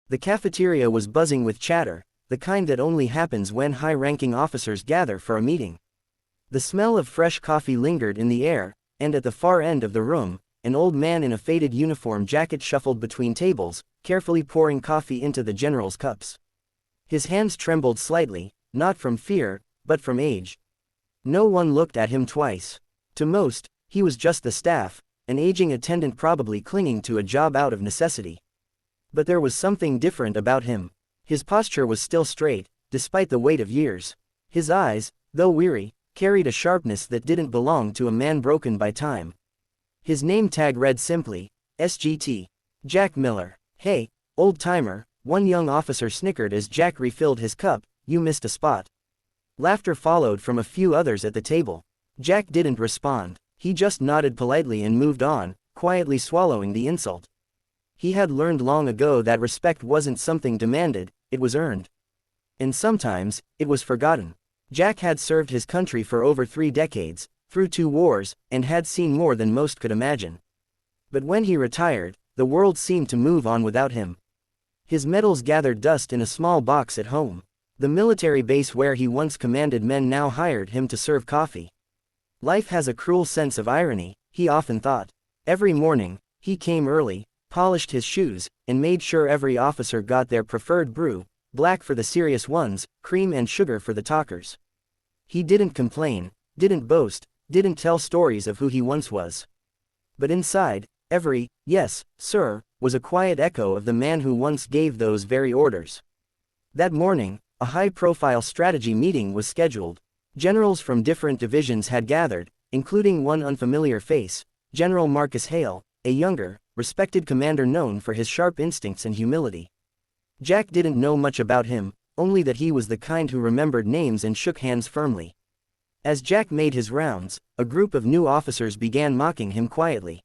The cafeteria was buzzing with chatter, the kind that only happens when high-ranking officers gather for a meeting. The smell of fresh coffee lingered in the air, and at the far end of the room, an old man in a faded uniform jacket shuffled between tables, carefully pouring coffee into the general's cups. His hands trembled slightly, not from fear, but from age. No one looked at him twice. To most, he was just the staff, an aging attendant probably clinging to a job out of necessity. But there was something different about him. His posture was still straight, despite the weight of years. His eyes, though weary, carried a sharpness that didn't belong to a man broken by time. His name tag read simply, SGT. Jack Miller. "Hey, old-timer," one young officer snickered as Jack refilled his cup, "you missed a spot." Laughter followed from a few others at the table. Jack didn't respond. He just nodded politely and moved on, quietly swallowing the insult. He had learned long ago that respect wasn't something demanded, it was earned. And sometimes, it was forgotten. Jack had served his country for over 3 decades, through 2 wars, and had seen more than most could imagine. But when he retired, the world seemed to move on without him. His medals gathered dust in a small box at home. The military base where he once commanded men now hired him to serve coffee. Life has a cruel sense of irony, he often thought. Every morning, he came early, polished his shoes, and made sure every officer got their preferred brew, black for the serious ones, cream and sugar for the talkers. He didn't complain, didn't boast, didn't tell stories of who he once was. But inside, every, "Yes, sir," was a quiet echo of the man who once gave those very orders. That morning, a high-profile strategy meeting was scheduled. Generals from different divisions had gathered, including one unfamiliar face, General Marcus Hale, a younger, respected commander known for his sharp instincts and humility. Jack didn't know much about him, only that he was the kind who remembered names and shook hands firmly. As Jack made his rounds, a group of new officers began mocking him quietly.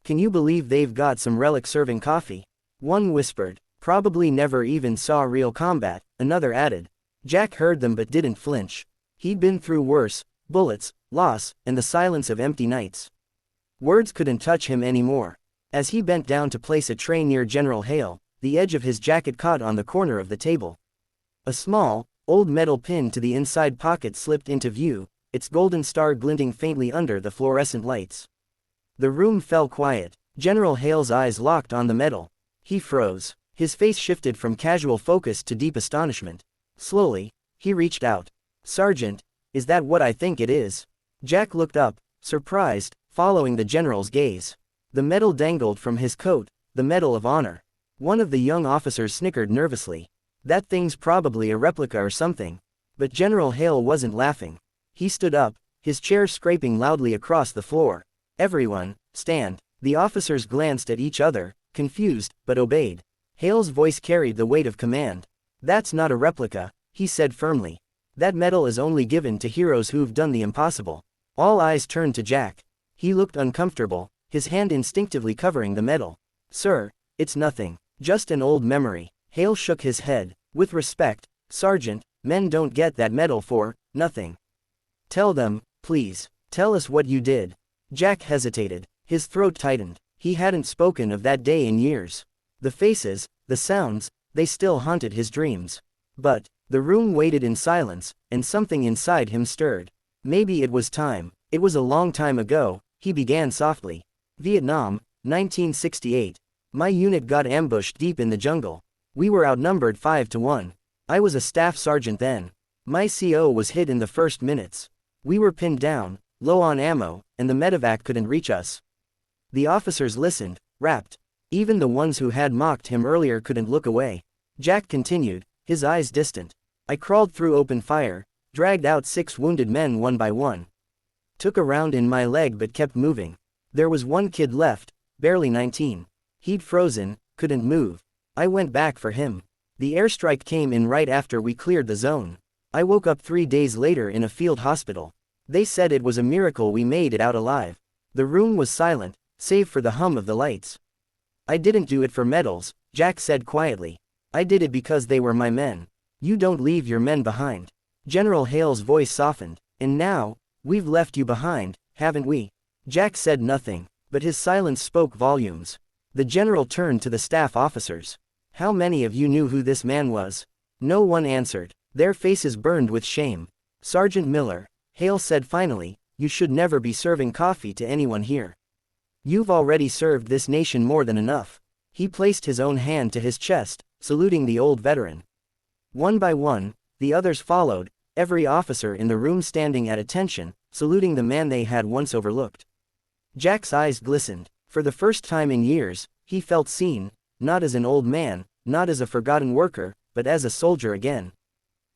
"Can you believe they've got some relic serving coffee?" One whispered. "Probably never even saw real combat," another added. Jack heard them but didn't flinch. He'd been through worse: bullets, loss, and the silence of empty nights. Words couldn't touch him anymore. As he bent down to place a tray near General Hale, the edge of his jacket caught on the corner of the table. A small, old metal pin to the inside pocket slipped into view, its golden star glinting faintly under the fluorescent lights. The room fell quiet. General Hale's eyes locked on the metal. He froze. His face shifted from casual focus to deep astonishment. Slowly, he reached out. "Sergeant, is that what I think it is?" Jack looked up, surprised, following the general's gaze. The medal dangled from his coat, the Medal of Honor. One of the young officers snickered nervously. "That thing's probably a replica or something." But General Hale wasn't laughing. He stood up, his chair scraping loudly across the floor. "Everyone, stand." The officers glanced at each other, confused, but obeyed. Hale's voice carried the weight of command. "That's not a replica," he said firmly. "That medal is only given to heroes who've done the impossible." All eyes turned to Jack. He looked uncomfortable, his hand instinctively covering the medal. "Sir, it's nothing. Just an old memory." Hale shook his head. "With respect, Sergeant, men don't get that medal for nothing. Tell them, please. Tell us what you did." Jack hesitated. His throat tightened. He hadn't spoken of that day in years. The faces, the sounds, they still haunted his dreams. But the room waited in silence, and something inside him stirred. "Maybe it was time. It was a long time ago," he began softly. "Vietnam, 1968. My unit got ambushed deep in the jungle. We were outnumbered 5 to 1. I was a staff sergeant then. My CO was hit in the first minutes. We were pinned down, low on ammo, and the medevac couldn't reach us." The officers listened, rapt. Even the ones who had mocked him earlier couldn't look away. Jack continued, his eyes distant. "I crawled through open fire, dragged out 6 wounded men one by one. Took a round in my leg but kept moving. There was one kid left, barely 19. He'd frozen, couldn't move. I went back for him. The airstrike came in right after we cleared the zone. I woke up 3 days later in a field hospital. They said it was a miracle we made it out alive." The room was silent, save for the hum of the lights. "I didn't do it for medals," Jack said quietly. "I did it because they were my men. You don't leave your men behind." General Hale's voice softened. "And now, we've left you behind, haven't we?" Jack said nothing, but his silence spoke volumes. The general turned to the staff officers. How many of you knew who this man was? No one answered. Their faces burned with shame. Sergeant Miller, Hale said finally, you should never be serving coffee to anyone here. You've already served this nation more than enough. He placed his own hand to his chest, saluting the old veteran. One by one, the others followed, every officer in the room standing at attention, saluting the man they had once overlooked. Jack's eyes glistened. For the first time in years, he felt seen, not as an old man, not as a forgotten worker, but as a soldier again.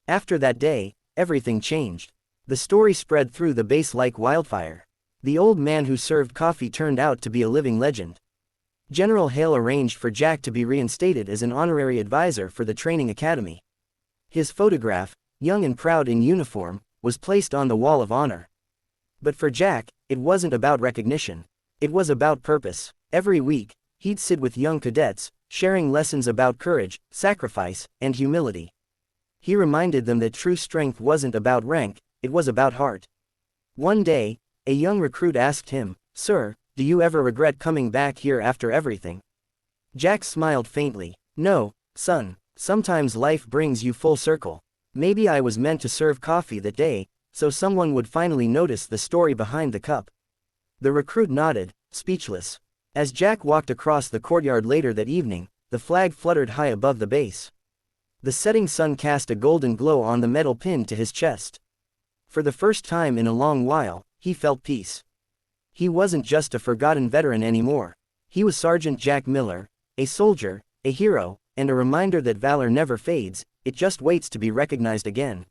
After that day, everything changed. The story spread through the base like wildfire. The old man who served coffee turned out to be a living legend. General Hale arranged for Jack to be reinstated as an honorary advisor for the training academy. His photograph, young and proud in uniform, was placed on the wall of honor. But for Jack, it wasn't about recognition. It was about purpose. Every week, he'd sit with young cadets, sharing lessons about courage, sacrifice, and humility. He reminded them that true strength wasn't about rank, it was about heart. One day, a young recruit asked him, "Sir, do you ever regret coming back here after everything?" Jack smiled faintly. "No, son, sometimes life brings you full circle. Maybe I was meant to serve coffee that day, so someone would finally notice the story behind the cup." The recruit nodded, speechless. As Jack walked across the courtyard later that evening, the flag fluttered high above the base. The setting sun cast a golden glow on the metal pin to his chest. For the first time in a long while, he felt peace. He wasn't just a forgotten veteran anymore. He was Sergeant Jack Miller, a soldier, a hero, and a reminder that valor never fades, it just waits to be recognized again.